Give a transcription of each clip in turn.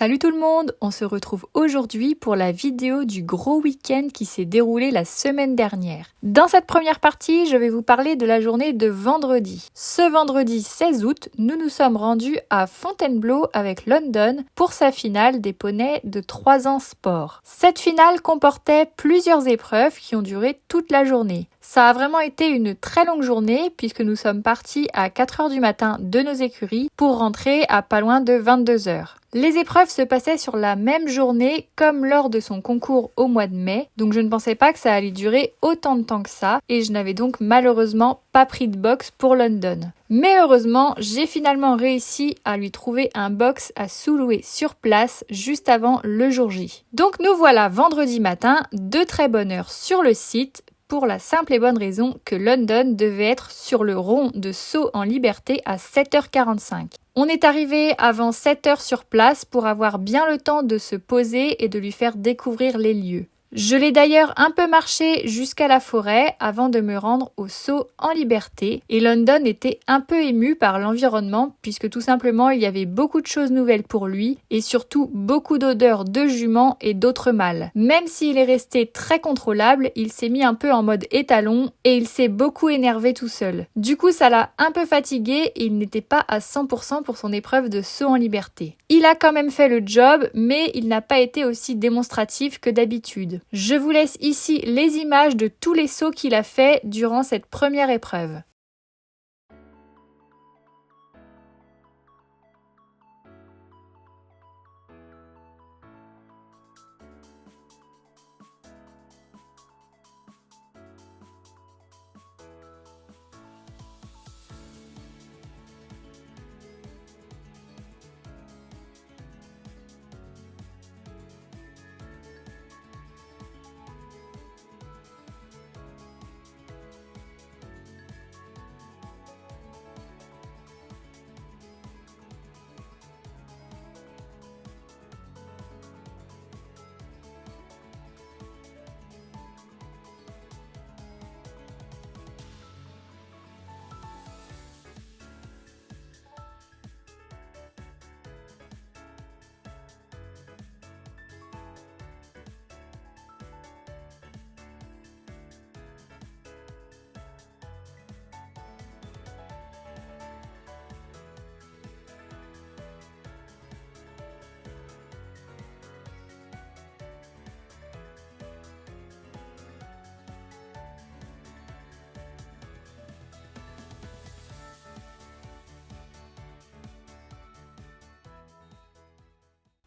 Salut tout le monde, on se retrouve aujourd'hui pour la vidéo du gros week-end qui s'est déroulé la semaine dernière. Dans cette première partie, je vais vous parler de la journée de vendredi. Ce vendredi 16 août, nous nous sommes rendus à Fontainebleau avec London pour sa finale des poneys de 3 ans sport. Cette finale comportait plusieurs épreuves qui ont duré toute la journée. Ça a vraiment été une très longue journée puisque nous sommes partis à 4h du matin de nos écuries pour rentrer à pas loin de 22h. Les épreuves se passaient sur la même journée comme lors de son concours au mois de mai, donc je ne pensais pas que ça allait durer autant de temps que ça et je n'avais donc malheureusement pas pris de box pour London. Mais heureusement, j'ai finalement réussi à lui trouver un box à sous-louer sur place juste avant le jour J. Donc nous voilà vendredi matin, de très bonne heure sur le site, pour la simple et bonne raison que London devait être sur le rond de saut en liberté à 7h45. On est arrivé avant 7h sur place pour avoir bien le temps de se poser et de lui faire découvrir les lieux. Je l'ai d'ailleurs un peu marché jusqu'à la forêt avant de me rendre au saut en liberté et London était un peu ému par l'environnement puisque tout simplement il y avait beaucoup de choses nouvelles pour lui et surtout beaucoup d'odeurs de juments et d'autres mâles. Même s'il est resté très contrôlable, il s'est mis un peu en mode étalon et il s'est beaucoup énervé tout seul. Du coup ça l'a un peu fatigué et il n'était pas à 100% pour son épreuve de saut en liberté. Il a quand même fait le job mais il n'a pas été aussi démonstratif que d'habitude. Je vous laisse ici les images de tous les sauts qu'il a fait durant cette première épreuve.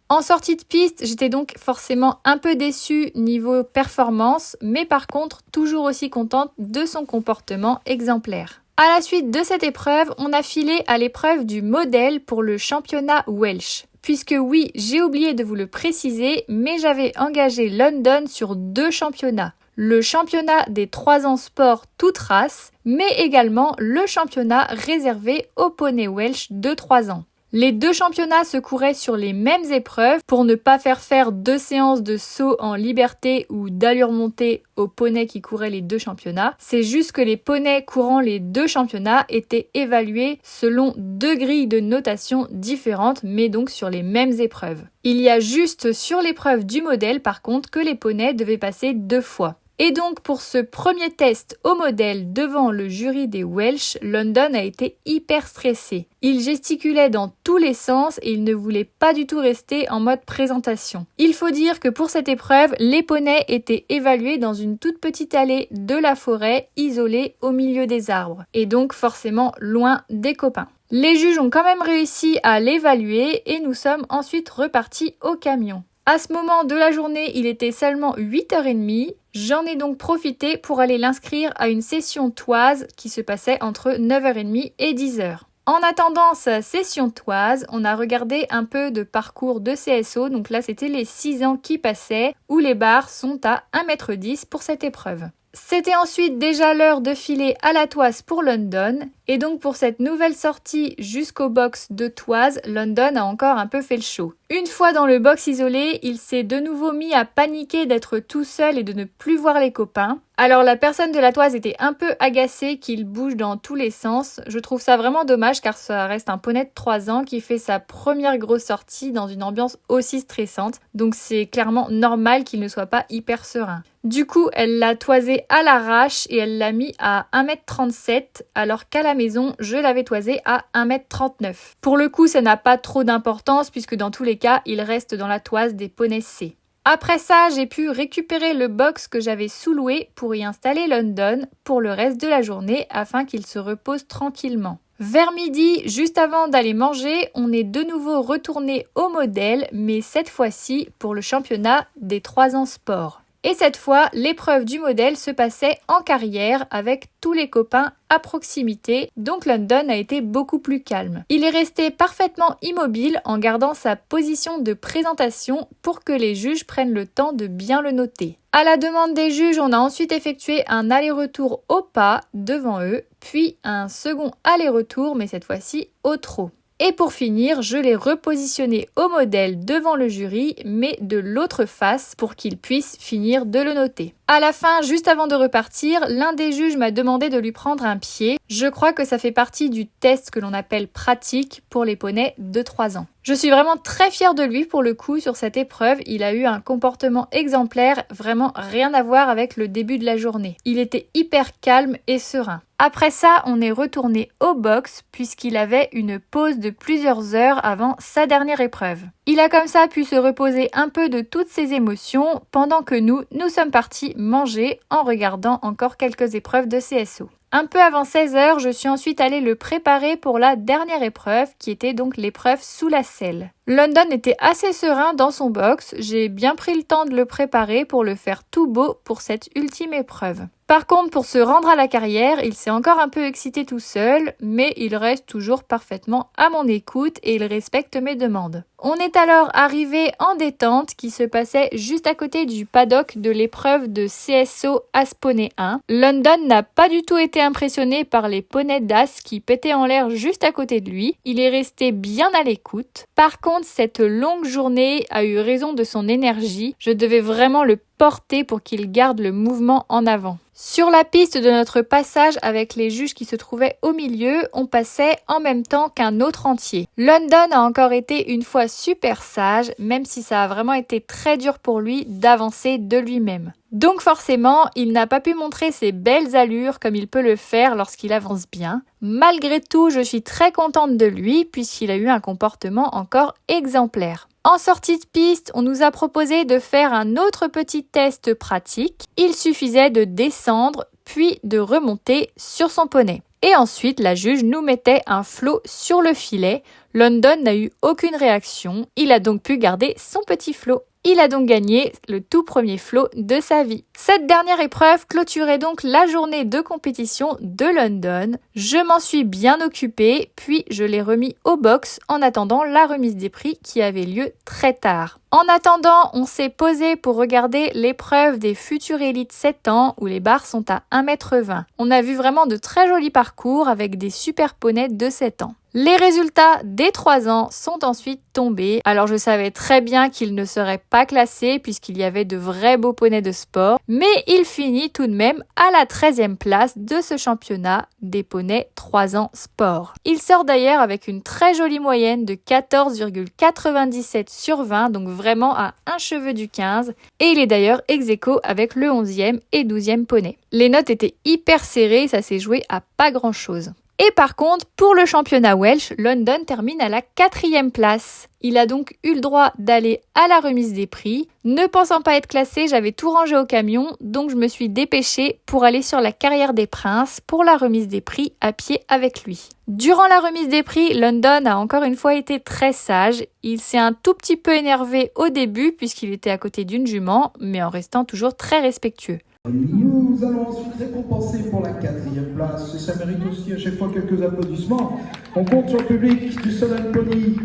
En sortie de piste, j'étais donc forcément un peu déçue niveau performance, mais par contre toujours aussi contente de son comportement exemplaire. À la suite de cette épreuve, on a filé à l'épreuve du modèle pour le championnat Welsh. Puisque oui, j'ai oublié de vous le préciser, mais j'avais engagé London sur 2 championnats. Le championnat des 3 ans sport toute race, mais également le championnat réservé aux poneys Welsh de 3 ans. Les 2 championnats se couraient sur les mêmes épreuves pour ne pas faire 2 séances de saut en liberté ou d'allure montée aux poneys qui couraient les 2 championnats. C'est juste que les poneys courant les 2 championnats étaient évalués selon 2 grilles de notation différentes, mais donc sur les mêmes épreuves. Il y a juste sur l'épreuve du modèle par contre que les poneys devaient passer 2 fois. Et donc pour ce premier test au modèle devant le jury des Welsh, London a été hyper stressé. Il gesticulait dans tous les sens et il ne voulait pas du tout rester en mode présentation. Il faut dire que pour cette épreuve, les poneys étaient évalués dans une toute petite allée de la forêt, isolée au milieu des arbres, et donc forcément loin des copains. Les juges ont quand même réussi à l'évaluer et nous sommes ensuite repartis au camion. À ce moment de la journée, il était seulement 8h30. J'en ai donc profité pour aller l'inscrire à une session toise qui se passait entre 9h30 et 10h. En attendant sa session toise, on a regardé un peu de parcours de CSO, donc là c'était les 6 ans qui passaient, où les barres sont à 1,10 m pour cette épreuve. C'était ensuite déjà l'heure de filer à la Toise pour London, et donc pour cette nouvelle sortie jusqu'au box de Toise, London a encore un peu fait le show. Une fois dans le box isolé, il s'est de nouveau mis à paniquer d'être tout seul et de ne plus voir les copains. Alors la personne de la toise était un peu agacée qu'il bouge dans tous les sens. Je trouve ça vraiment dommage car ça reste un poney de 3 ans qui fait sa première grosse sortie dans une ambiance aussi stressante. Donc c'est clairement normal qu'il ne soit pas hyper serein. Du coup, elle l'a toisé à l'arrache et elle l'a mis à 1m37 alors qu'à la maison, je l'avais toisé à 1m39. Pour le coup, ça n'a pas trop d'importance puisque dans tous les cas, il reste dans la toise des poneys C. Après ça, j'ai pu récupérer le box que j'avais sous-loué pour y installer London pour le reste de la journée afin qu'il se repose tranquillement. Vers midi, juste avant d'aller manger, on est de nouveau retourné au modèle, mais cette fois-ci pour le championnat des 3 ans sport. Et cette fois, l'épreuve du modèle se passait en carrière avec tous les copains à proximité, donc London a été beaucoup plus calme. Il est resté parfaitement immobile en gardant sa position de présentation pour que les juges prennent le temps de bien le noter. À la demande des juges, on a ensuite effectué un aller-retour au pas devant eux, puis un second aller-retour, mais cette fois-ci au trot. Et pour finir, je l'ai repositionné au modèle devant le jury, mais de l'autre face pour qu'il puisse finir de le noter. À la fin, juste avant de repartir, l'un des juges m'a demandé de lui prendre un pied. Je crois que ça fait partie du test que l'on appelle pratique pour les poneys de 3 ans. Je suis vraiment très fière de lui pour le coup sur cette épreuve. Il a eu un comportement exemplaire, vraiment rien à voir avec le début de la journée. Il était hyper calme et serein. Après ça, on est retourné au box puisqu'il avait une pause de plusieurs heures avant sa dernière épreuve. Il a comme ça pu se reposer un peu de toutes ses émotions pendant que nous sommes partis manger en regardant encore quelques épreuves de CSO. Un peu avant 16h, je suis ensuite allée le préparer pour la dernière épreuve qui était donc l'épreuve sous la selle. London était assez serein dans son box, j'ai bien pris le temps de le préparer pour le faire tout beau pour cette ultime épreuve. Par contre, pour se rendre à la carrière, il s'est encore un peu excité tout seul, mais il reste toujours parfaitement à mon écoute et il respecte mes demandes. On est alors arrivé en détente qui se passait juste à côté du paddock de l'épreuve de CSO As Poney 1. London n'a pas du tout été impressionné par les poneys d'As qui pétaient en l'air juste à côté de lui. Il est resté bien à l'écoute. Par contre, cette longue journée a eu raison de son énergie. Je devais vraiment le porter pour qu'il garde le mouvement en avant. Sur la piste de notre passage avec les juges qui se trouvaient au milieu, on passait en même temps qu'un autre entier. London a encore été une fois super sage, même si ça a vraiment été très dur pour lui d'avancer de lui-même. Donc forcément, il n'a pas pu montrer ses belles allures comme il peut le faire lorsqu'il avance bien. Malgré tout, je suis très contente de lui puisqu'il a eu un comportement encore exemplaire. En sortie de piste, on nous a proposé de faire un autre petit test pratique. Il suffisait de descendre puis de remonter sur son poney. Et ensuite, la juge nous mettait un flot sur le filet. London n'a eu aucune réaction. Il a donc pu garder son petit flot. Il a donc gagné le tout premier flot de sa vie. Cette dernière épreuve clôturait donc la journée de compétition de London. Je m'en suis bien occupée, puis je l'ai remis au box en attendant la remise des prix qui avait lieu très tard. En attendant, on s'est posé pour regarder l'épreuve des futurs élites 7 ans où les barres sont à 1m20. On a vu vraiment de très jolis parcours avec des super poneys de 7 ans. Les résultats des 3 ans sont ensuite tombés. Alors je savais très bien qu'il ne serait pas classé puisqu'il y avait de vrais beaux poneys de sport. Mais il finit tout de même à la 13e place de ce championnat des poneys 3 ans sport. Il sort d'ailleurs avec une très jolie moyenne de 14,97 sur 20, donc vraiment à un cheveu du 15. Et il est d'ailleurs ex-aequo avec le 11e et 12e poney. Les notes étaient hyper serrées, ça s'est joué à pas grand chose. Et par contre, pour le championnat Welsh, London termine à la 4e place. Il a donc eu le droit d'aller à la remise des prix. Ne pensant pas être classé, j'avais tout rangé au camion, donc je me suis dépêchée pour aller sur la carrière des Princes pour la remise des prix à pied avec lui. Durant la remise des prix, London a encore une fois été très sage. Il s'est un tout petit peu énervé au début puisqu'il était à côté d'une jument, mais en restant toujours très respectueux. Nous allons ensuite récompenser pour la 4e place, et ça mérite aussi à chaque fois quelques applaudissements. On compte sur le public du Southern Pony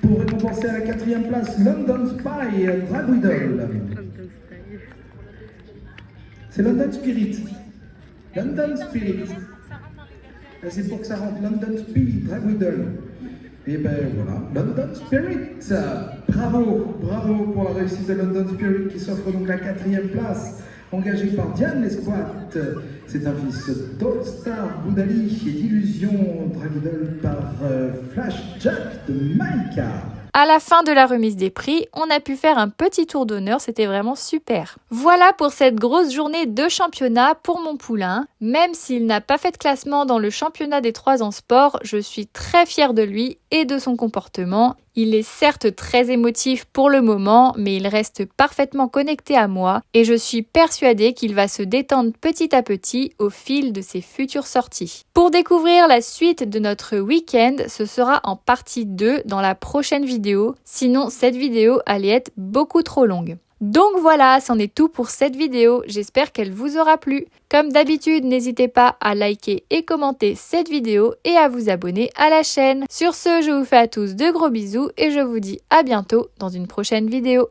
pour récompenser à la 4e place London Spy Dragwiddle. C'est London Spirit. London Spirit. Et c'est pour que ça rentre London Spy Dragwiddle. Et ben voilà, London Spirit. Bravo, bravo pour la réussite de London Spirit qui s'offre donc la 4e place. engagé par Diane Lesquat. C'est un fils d'All-Star Boudali et d'Illusion Dragidol par Flash Jack de Maïka. À la fin de la remise des prix, on a pu faire un petit tour d'honneur, c'était vraiment super. Voilà pour cette grosse journée de championnat pour mon poulain. Même s'il n'a pas fait de classement dans le championnat des 3 ans sport, je suis très fière de lui et de son comportement. Il est certes très émotif pour le moment, mais il reste parfaitement connecté à moi et je suis persuadée qu'il va se détendre petit à petit au fil de ses futures sorties. Pour découvrir la suite de notre week-end, ce sera en partie 2 dans la prochaine vidéo, sinon cette vidéo allait être beaucoup trop longue. Donc voilà, c'en est tout pour cette vidéo, j'espère qu'elle vous aura plu. Comme d'habitude, n'hésitez pas à liker et commenter cette vidéo et à vous abonner à la chaîne. Sur ce, je vous fais à tous de gros bisous et je vous dis à bientôt dans une prochaine vidéo.